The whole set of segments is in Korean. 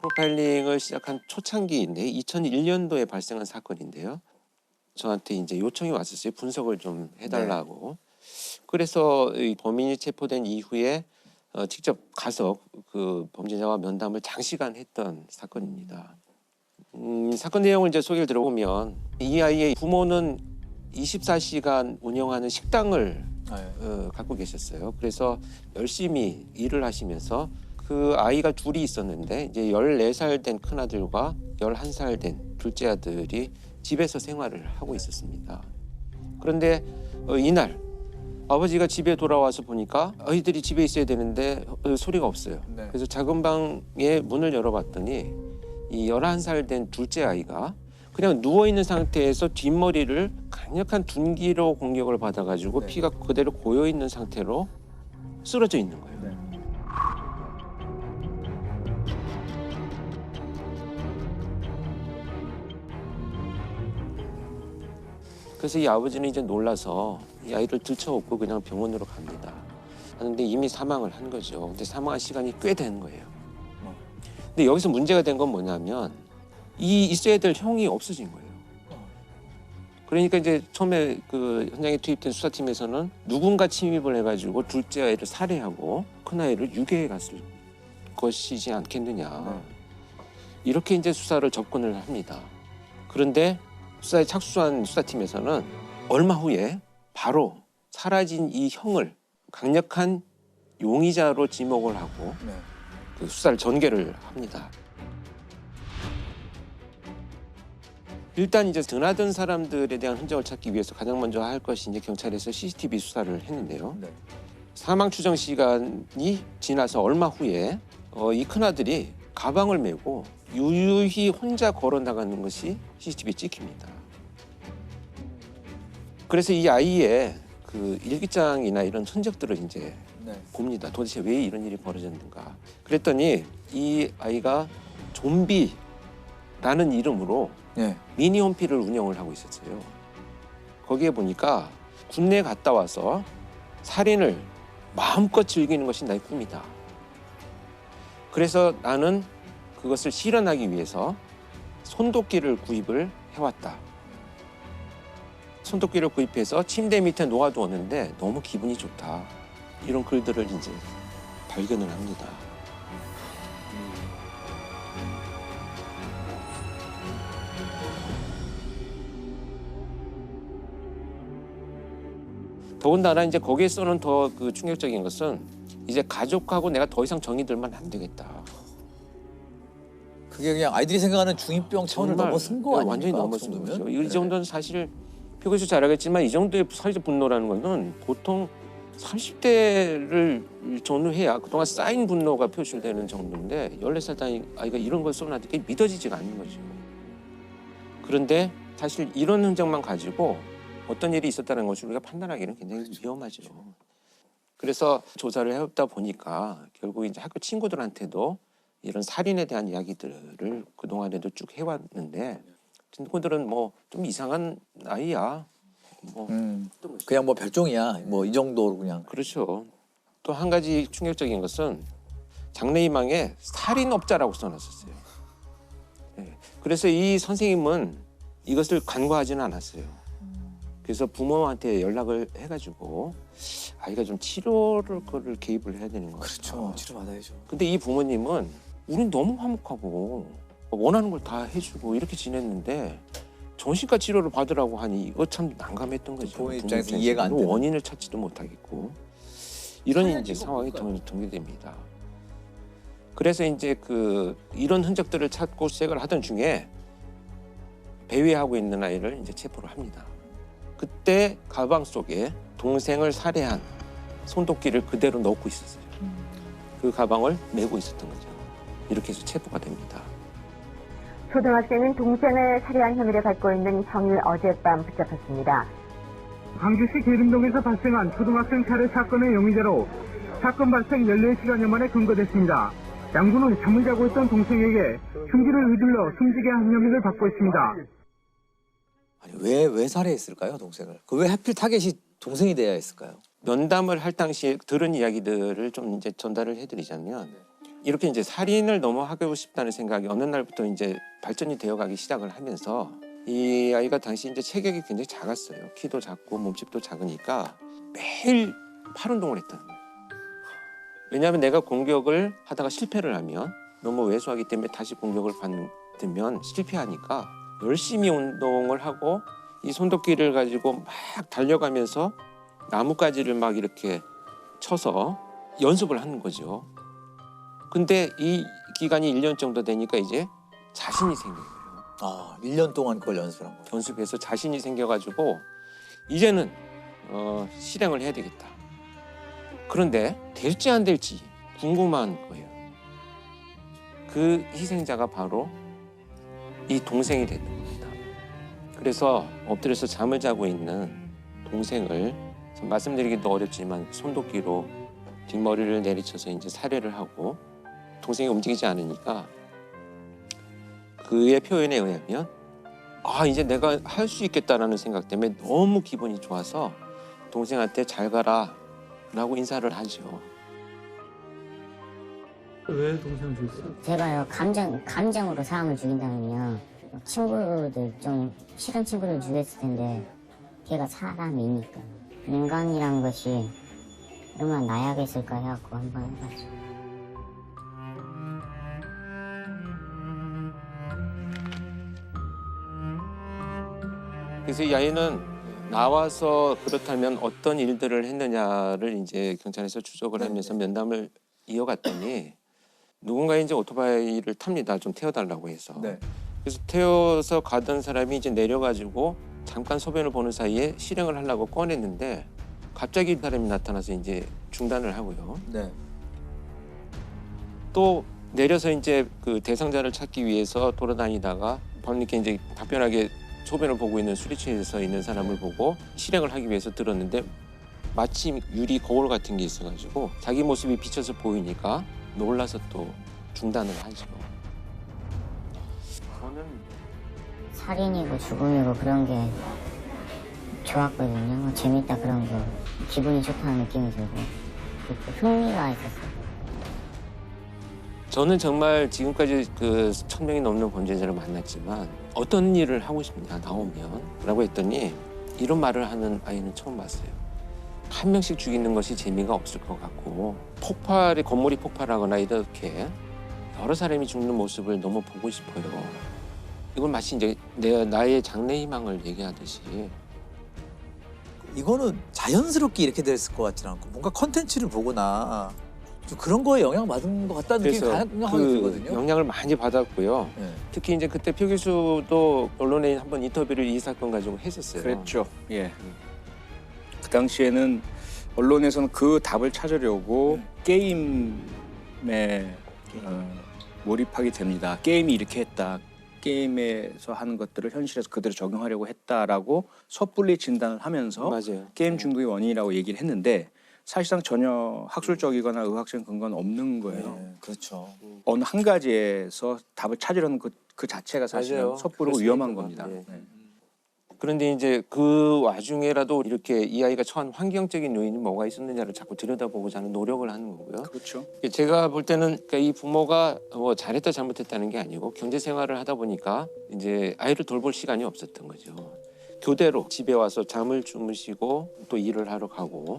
프로파일링을 시작한 초창기인데 2001년도에 발생한 사건인데요. 저한테 이제 요청이 왔었어요. 분석을 좀 해달라고. 그래서 이 범인이 체포된 이후에 직접 가서 그 범죄자와 면담을 장시간 했던 사건입니다. 사건 내용을 이제 소개를 들어보면 이 아이의 부모는 24시간 운영하는 식당을 갖고 계셨어요. 그래서 열심히 일을 하시면서 그 아이가 둘이 있었는데 이제 14살 된 큰아들과 11살 된 둘째 아들이 집에서 생활을 하고 있었습니다. 그런데 이날 아버지가 집에 돌아와서 보니까 아이들이 집에 있어야 되는데 소리가 없어요. 네. 그래서 작은 방에 문을 열어봤더니 이 11살 된 둘째 아이가 그냥 누워있는 상태에서 뒷머리를 강력한 둔기로 공격을 받아가지고 네. 피가 그대로 고여있는 상태로 쓰러져 있는 거예요. 네. 그래서 이 아버지는 이제 놀라서 이 아이를 들쳐업고 그냥 병원으로 갑니다. 하는데 이미 사망을 한 거죠. 근데 사망한 시간이 꽤 된 거예요. 근데 여기서 문제가 된 건 뭐냐면 이 있어야 될 형이 없어진 거예요. 그러니까 이제 처음에 그 현장에 투입된 수사팀에서는 누군가 침입을 해가지고 둘째 아이를 살해하고 큰 아이를 유괴해 갔을 것이지 않겠느냐. 이렇게 이제 수사를 접근을 합니다. 그런데 수사에 착수한 수사팀에서는 얼마 후에 바로 사라진 이 형을 강력한 용의자로 지목을 하고 네. 그 수사를 전개를 합니다. 일단 이제 드나든 사람들에 대한 흔적을 찾기 위해서 가장 먼저 할 것이 이제 경찰에서 CCTV 수사를 했는데요. 네. 사망 추정 시간이 지나서 얼마 후에 이 큰아들이 가방을 메고 유유히 혼자 걸어 나가는 것이 CCTV에 찍힙니다. 그래서 이 아이의 그 일기장이나 이런 흔적들을 이제 네. 봅니다. 도대체 왜 이런 일이 벌어졌는가. 그랬더니 이 아이가 좀비라는 이름으로 네. 미니홈피를 운영을 하고 있었어요. 거기에 보니까 군내 갔다 와서 살인을 마음껏 즐기는 것이 나의 꿈이다. 그래서 나는 그것을 실현하기 위해서 손도끼를 구입을 해왔다. 손도끼를 구입해서 침대 밑에 놓아두었는데 너무 기분이 좋다. 이런 글들을 이제 발견을 합니다. 더군다나 이제 거기에서는 더 그 충격적인 것은 이제 가족하고 내가 더 이상 정이 들면 안 되겠다. 그게 그냥 아이들이 생각하는 중이병 차원을 정말 넘어선 거 아닙니까? 완전히 그 넘어선 정도면? 거죠. 이 정도는 사실 표교수 잘 알겠지만 이 정도의 사회적 분노라는 것은 보통 30대를 전후해야 그동안 쌓인 분노가 표출되는 정도인데 14살 아이가 이런 걸 쏘나도 그게 믿어지지가 않는 거죠. 그런데 사실 이런 흔적만 가지고 어떤 일이 있었다는 것을 우리가 판단하기는 굉장히 위험하죠. 그래서 조사를 해보다 보니까 결국 이제 학교 친구들한테도 이런 살인에 대한 이야기들을 그동안에도 쭉 해왔는데 친구들은 뭐 좀 이상한 아이야. 뭐 그냥 뭐 별종이야. 뭐 이 정도로 그냥. 그렇죠. 또 한 가지 충격적인 것은 장래희망에 살인업자라고 써놨었어요. 네. 그래서 이 선생님은 이것을 간과하지는 않았어요. 그래서 부모한테 연락을 해가지고 아이가 좀 치료를 그를 개입을 해야 되는 거죠. 그렇죠. 치료받아야죠. 근데 이 부모님은 우린 너무 화목하고 원하는 걸 다 해주고 이렇게 지냈는데 정신과 치료를 받으라고 하니 이거 참 난감했던 거죠. 부모 입장에서 이해가 안 되는. 원인을 찾지도 못하겠고 이런 이제 상황이 동일됩니다. 그래서 이제 그 이런 흔적들을 찾고 시작을 하던 중에 배회하고 있는 아이를 이제 체포를 합니다. 그때 가방 속에 동생을 살해한 손도끼를 그대로 넣고 있었어요. 그 가방을 메고 있었던 거죠. 이렇게 해서 체포가 됩니다. 초등학생은 동생을 살해한 혐의를 받고 있는 형이 어젯밤 붙잡혔습니다. 광주시 계림동에서 발생한 초등학생 살해 사건의 용의자로 사건 발생 14시간여 만에 검거됐습니다. 양군은 잠을 자고 있던 동생에게 흉기를 휘둘러 숨지게 한 혐의를 받고 있습니다. 아니 왜 살해했을까요, 동생을? 그 왜 하필 타겟이 동생이 돼야 했을까요? 면담을 할 당시에 들은 이야기들을 좀 이제 전달을 해드리자면 이렇게 이제 살인을 너무 하고 싶다는 생각이 어느 날부터 이제 발전이 되어가기 시작을 하면서 이 아이가 당시 이제 체격이 굉장히 작았어요. 키도 작고 몸집도 작으니까 매일 팔 운동을 했다는 거예요. 왜냐하면 내가 공격을 하다가 실패를 하면 너무 왜소하기 때문에 다시 공격을 받으면 실패하니까 열심히 운동을 하고 이 손도끼를 가지고 막 달려가면서 나뭇가지를 막 이렇게 쳐서 연습을 하는 거죠. 근데 이 기간이 1년 정도 되니까 이제 자신이 생긴 거예요. 아, 1년 동안 그걸 연습을 한 거예요. 연습해서 자신이 생겨가지고 이제는 실행을 해야 되겠다. 그런데 될지 안 될지 궁금한 거예요. 그 희생자가 바로 이 동생이 되는 겁니다. 그래서 엎드려서 잠을 자고 있는 동생을 말씀드리기도 어렵지만 손도끼로 뒷머리를 내리쳐서 이제 살해를 하고 동생이 움직이지 않으니까 그의 표현에 의하면 이제 내가 할 수 있겠다라는 생각 때문에 너무 기분이 좋아서 동생한테 잘 가라 라고 인사를 하죠. 왜 동생을 죽였어요? 제가요 감정으로 사람을 죽인다면요 친구들 좀 싫은 친구들 죽였을 텐데 걔가 사람이니까 인간이란 것이 얼마나 나약했을까 해갖고 한번 해봤죠. 그래서 이 아이는 나와서 그렇다면 어떤 일들을 했느냐를 이제 경찰에서 추적을 하면서 면담을 이어갔더니 누군가 이제 오토바이를 탑니다. 좀 태워달라고 해서. 네. 그래서 태워서 가던 사람이 이제 내려가지고 잠깐 소변을 보는 사이에 실행을 하려고 꺼냈는데 갑자기 사람이 나타나서 이제 중단을 하고요. 네. 또 내려서 이제 그 대상자를 찾기 위해서 돌아다니다가 밤늦게 이제 답변하게 소변을 보고 있는 술이 취해서 있는 사람을 보고 실행을 하기 위해서 들었는데 마침 유리 거울 같은 게 있어가지고 자기 모습이 비쳐서 보이니까 놀라서 또 중단을 하죠. 저는 살인이고 죽음이고 그런 게 좋았거든요. 재밌다 그런 거 기분이 좋다는 느낌이 들고 흥미가 있었어요. 저는 정말 지금까지 그 1000명이 넘는 범죄자를 만났지만 어떤 일을 하고 싶냐 나오면 라고 했더니 이런 말을 하는 아이는 처음 봤어요. 한 명씩 죽이는 것이 재미가 없을 것 같고 건물이 폭발하거나 이렇게 여러 사람이 죽는 모습을 너무 보고 싶어요. 이건 마치 이제 나의 장래 희망을 얘기하듯이 이거는 자연스럽게 이렇게 됐을 것 같지는 않고 뭔가 컨텐츠를 보거나 좀 그런 거에 영향받은 것 같다는 느낌이 그래서 강하게 들거든요. 영향을 많이 받았고요. 네. 특히 이제 그때 표 교수도 언론에 한번 인터뷰를 이 사건 가지고 했었어요. 그랬죠. 예. 그 당시에는 언론에서는 그 답을 찾으려고 게임에 몰입하게 됩니다. 게임이 이렇게 했다. 게임에서 하는 것들을 현실에서 그대로 적용하려고 했다라고 섣불리 진단을 하면서 맞아요. 게임 중독의 원인이라고 얘기를 했는데 사실상 전혀 학술적이거나 의학적 근거는 없는 거예요. 네, 그렇죠. 어느 한 가지에서 답을 찾으려는 그 자체가 사실은 맞아요. 섣부르고 그럴 수 위험한 있는 겁니다. 것 같아요. 네. 그런데 이제 그 와중에라도 이렇게 이 아이가 처한 환경적인 요인이 뭐가 있었느냐를 자꾸 들여다보고자 하는 노력을 하는 거고요. 그렇죠. 제가 볼 때는 그러니까 이 부모가 뭐 잘했다 잘못했다는 게 아니고 경제 생활을 하다 보니까 이제 아이를 돌볼 시간이 없었던 거죠. 교대로 집에 와서 잠을 주무시고 또 일을 하러 가고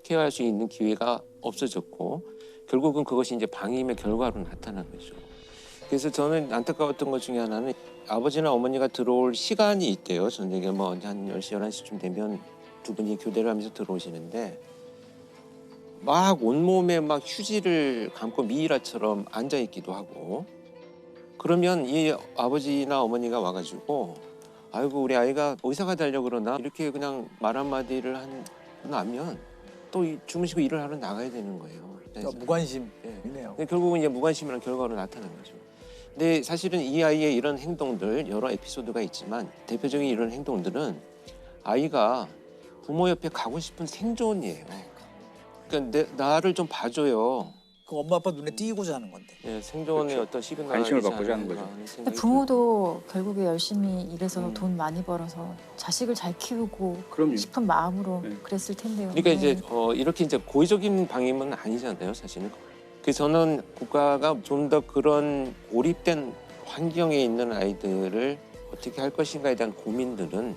케어할 수 있는 기회가 없어졌고 결국은 그것이 이제 방임의 결과로 나타난 거죠. 그래서 저는 안타까웠던 것 중에 하나는 아버지나 어머니가 들어올 시간이 있대요. 저녁에 뭐 한 10시, 11시쯤 되면 두 분이 교대를 하면서 들어오시는데 막 온몸에 막 휴지를 감고 미이라처럼 앉아있기도 하고 그러면 이 아버지나 어머니가 와가지고 아이고 우리 아이가 의사가 되려고 그러나 이렇게 그냥 말 한마디를 하면 또 주무시고 일을 하러 나가야 되는 거예요. 그러니까 무관심이네요. 근데 결국은 이제 무관심이라는 결과로 나타난 거죠. 근데 사실은 이 아이의 이런 행동들 여러 에피소드가 있지만 대표적인 이런 행동들은 아이가 부모 옆에 가고 싶은 생존이에요. 그러니까 나를 좀 봐줘요. 그 엄마 아빠 눈에 띄고자 하는 건데. 네, 생존의 그렇죠. 어떤 시그널 관심을 받고자 하는 거죠. 근데 부모도 결국에 열심히 일해서 음. 돈 많이 벌어서 자식을 잘 키우고 그럼요. 싶은 마음으로 네. 그랬을 텐데요. 그러니까 네. 이제 이렇게 이제 고의적인 방임은 아니잖아요, 사실은. 그래서 저는 국가가 좀 더 그런 고립된 환경에 있는 아이들을 어떻게 할 것인가에 대한 고민들은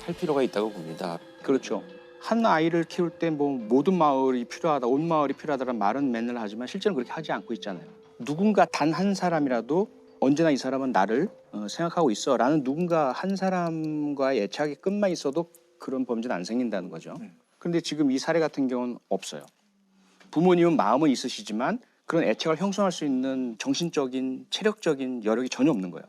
할 필요가 있다고 봅니다. 그렇죠. 한 아이를 키울 때 뭐 모든 마을이 필요하다, 온 마을이 필요하다는 말은 맨날 하지만 실제는 그렇게 하지 않고 있잖아요. 누군가 단 한 사람이라도 언제나 이 사람은 나를 생각하고 있어라는 누군가 한 사람과의 애착이 끝만 있어도 그런 범죄는 안 생긴다는 거죠. 그런데 지금 이 사례 같은 경우는 없어요. 부모님은 마음은 있으시지만 그런 애착을 형성할 수 있는 정신적인, 체력적인 여력이 전혀 없는 거예요.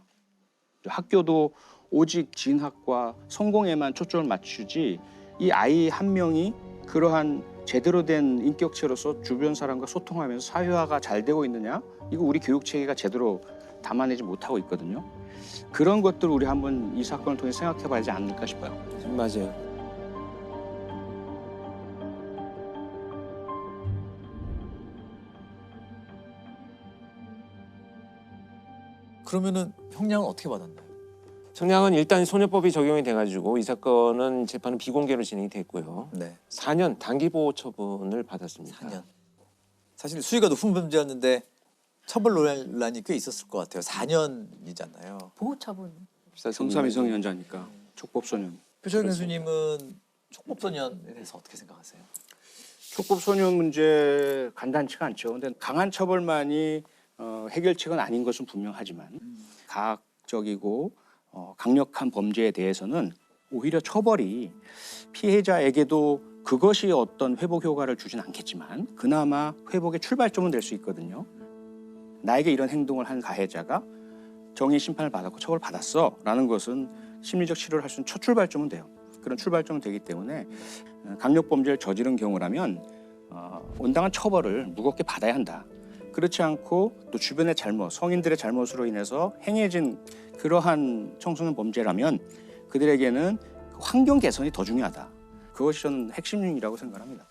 학교도 오직 진학과 성공에만 초점을 맞추지 이 아이 한 명이 그러한 제대로 된 인격체로서 주변 사람과 소통하면서 사회화가 잘 되고 있느냐? 이거 우리 교육 체계가 제대로 담아내지 못하고 있거든요. 그런 것들을 우리 한번 이 사건을 통해 생각해 봐야지 않을까 싶어요. 맞아요. 그러면은 형량은 어떻게 받았나요? 청량은 일단 소녀법이 적용이 돼가지고 이 사건은 재판은 비공개로 진행이 됐고요. 네. 4년 단기보호 처분을 받았습니다. 4년. 사실 수위가 높은 범죄였는데 처벌 논란이 꽤 있었을 것 같아요. 4년이잖아요. 보호처분. 성사미성년자니까 촉법소년. 표철 교수님은 촉법소년에 대해서 어떻게 생각하세요? 촉법소년 문제 간단치가 않죠. 근데 강한 처벌만이 해결책은 아닌 것은 분명하지만 가학적이고 강력한 범죄에 대해서는 오히려 처벌이 피해자에게도 그것이 어떤 회복 효과를 주진 않겠지만 그나마 회복의 출발점은 될 수 있거든요. 나에게 이런 행동을 한 가해자가 정의 심판을 받았고 처벌받았어 라는 것은 심리적 치료를 할 수 있는 첫 출발점은 돼요. 그런 출발점은 되기 때문에 강력범죄를 저지른 경우라면 온당한 처벌을 무겁게 받아야 한다. 그렇지 않고 또 주변의 잘못, 성인들의 잘못으로 인해서 행해진 그러한 청소년 범죄라면 그들에게는 환경 개선이 더 중요하다. 그것이 저는 핵심이라고 생각합니다.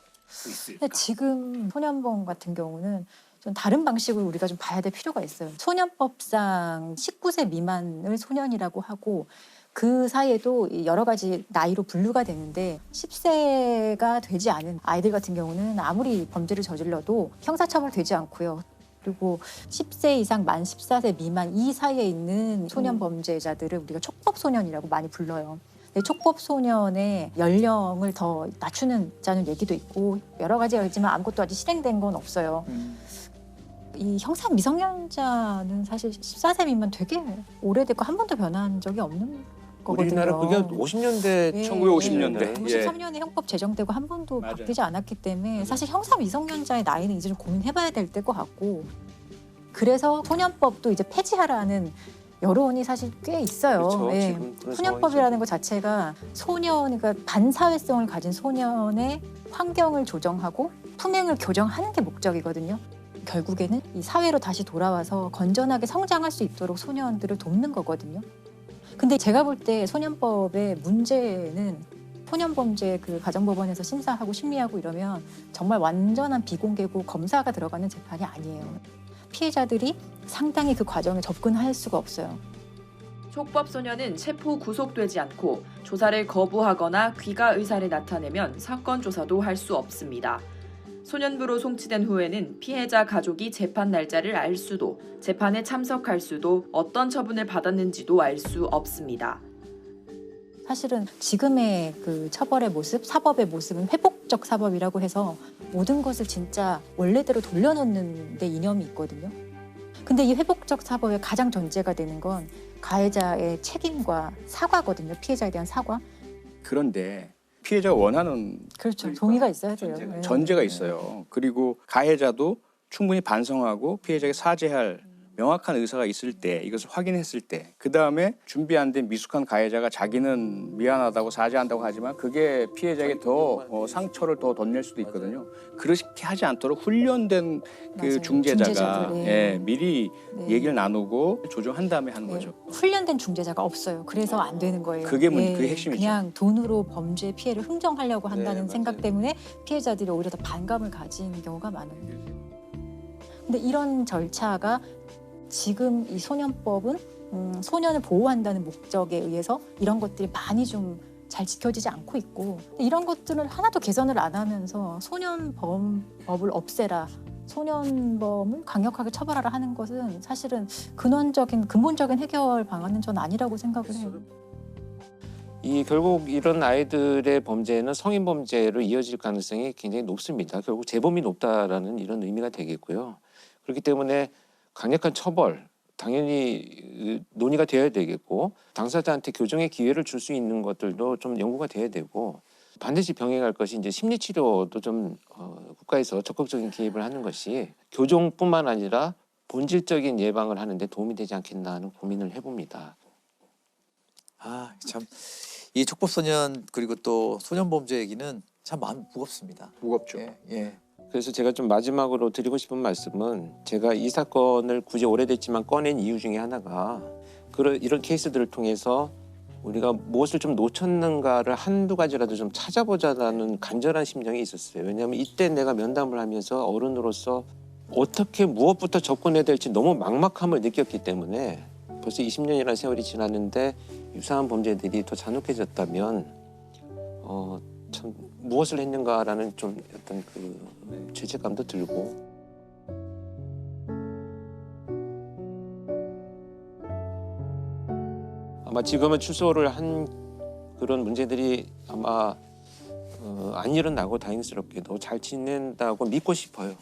근데 지금 소년범 같은 경우는 좀 다른 방식으로 우리가 좀 봐야 될 필요가 있어요. 소년법상 19세 미만을 소년이라고 하고 그 사이에도 여러 가지 나이로 분류가 되는데 10세가 되지 않은 아이들 같은 경우는 아무리 범죄를 저질러도 형사처벌되지 않고요. 그리고 10세 이상 만 14세 미만 이 사이에 있는 소년 범죄자들을 우리가 촉법소년이라고 많이 불러요. 촉법소년의 연령을 더 낮추는 얘기도 있고 여러 가지가 있지만 아무것도 아직 실행된 건 없어요. 이 형사 미성년자는 사실 14세 미만 되게 오래됐고 한 번도 변한 적이 없는 거거든요. 우리나라 그게 50년대, 예, 1950년대. 93년에 형법 제정되고 한 번도 맞아요. 바뀌지 않았기 때문에 사실 형사 미성년자의 나이는 이제 좀 고민해봐야 될 때일 것 같고 그래서 소년법도 이제 폐지하라는 여론이 사실 꽤 있어요. 그렇죠. 예. 지금 그런 소년법이라는 것 자체가 소년, 그러니까 반사회성을 가진 소년의 환경을 조정하고 품행을 교정하는 게 목적이거든요. 결국에는 이 사회로 다시 돌아와서 건전하게 성장할 수 있도록 소년들을 돕는 거거든요. 근데 제가 볼 때 소년법의 문제는 소년범죄 그 가정법원에서 심사하고 심리하고 이러면 정말 완전한 비공개고 검사가 들어가는 재판이 아니에요. 피해자들이 상당히 그 과정에 접근할 수가 없어요. 촉법소년은 체포 구속되지 않고 조사를 거부하거나 귀가 의사를 나타내면 사건 조사도 할 수 없습니다. 소년부로 송치된 후에는 피해자 가족이 재판 날짜를 알 수도, 재판에 참석할 수도, 어떤 처분을 받았는지도 알 수 없습니다. 사실은 지금의 그 처벌의 모습, 사법의 모습은 회복적 사법이라고 해서 모든 것을 진짜 원래대로 돌려놓는 데 이념이 있거든요. 근데 이 회복적 사법의 가장 전제가 되는 건 가해자의 책임과 사과거든요. 피해자에 대한 사과. 그런데 피해자가 원하는 그렇죠. 동의가 있어야 돼요. 네. 전제가 있어요. 그리고 가해자도 충분히 반성하고 피해자에게 사죄할 명확한 의사가 있을 때, 이것을 확인했을 때, 그 다음에 준비 안 된 미숙한 가해자가 자기는 미안하다고 사죄한다고 하지만 그게 피해자에게 더 상처를 더 덧낼 수도 있거든요. 그렇게 하지 않도록 훈련된 그 맞아요. 중재자가 중재자들, 네. 예, 미리 네. 얘기를 나누고 조정한 다음에 하는 네. 거죠. 훈련된 중재자가 없어요. 그래서 안 되는 거예요. 그게 그게 핵심이죠. 그냥 돈으로 범죄 피해를 흥정하려고 한다는 네, 생각 맞아요. 때문에 피해자들이 오히려 더 반감을 가진 경우가 많아요. 근데 이런 절차가 지금 이 소년법은 소년을 보호한다는 목적에 의해서 이런 것들이 많이 좀 잘 지켜지지 않고 있고 이런 것들을 하나도 개선을 안 하면서 소년범법을 없애라 소년범을 강력하게 처벌하라 하는 것은 사실은 근본적인 해결 방안은 전 아니라고 생각을 해요. 이 결국 이런 아이들의 범죄는 성인 범죄로 이어질 가능성이 굉장히 높습니다. 결국 재범이 높다라는 이런 의미가 되겠고요. 그렇기 때문에 강력한 처벌 당연히 논의가 되어야 되겠고 당사자한테 교정의 기회를 줄 수 있는 것들도 좀 연구가 돼야 되고 반드시 병행할 것이 이제 심리치료도 좀 국가에서 적극적인 개입을 하는 것이 교정뿐만 아니라 본질적인 예방을 하는데 도움이 되지 않겠나 하는 고민을 해봅니다. 아, 참 이 촉법소년 그리고 또 소년범죄 얘기는 참 마음이 무겁습니다. 무겁죠. 예, 예. 그래서 제가 좀 마지막으로 드리고 싶은 말씀은 제가 이 사건을 굳이 오래됐지만 꺼낸 이유 중에 하나가 이런 케이스들을 통해서 우리가 무엇을 좀 놓쳤는가를 한두 가지라도 좀 찾아보자라는 간절한 심정이 있었어요. 왜냐하면 이때 내가 면담을 하면서 어른으로서 어떻게 무엇부터 접근해야 될지 너무 막막함을 느꼈기 때문에 벌써 20년이라는 세월이 지났는데 유사한 범죄들이 더 잔혹해졌다면 참 무엇을 했는가라는 좀 어떤 그 죄책감도 들고 아마 지금은 출소를 한 그런 문제들이 아마 안 일어나고 다행스럽게도 잘 지낸다고 믿고 싶어요.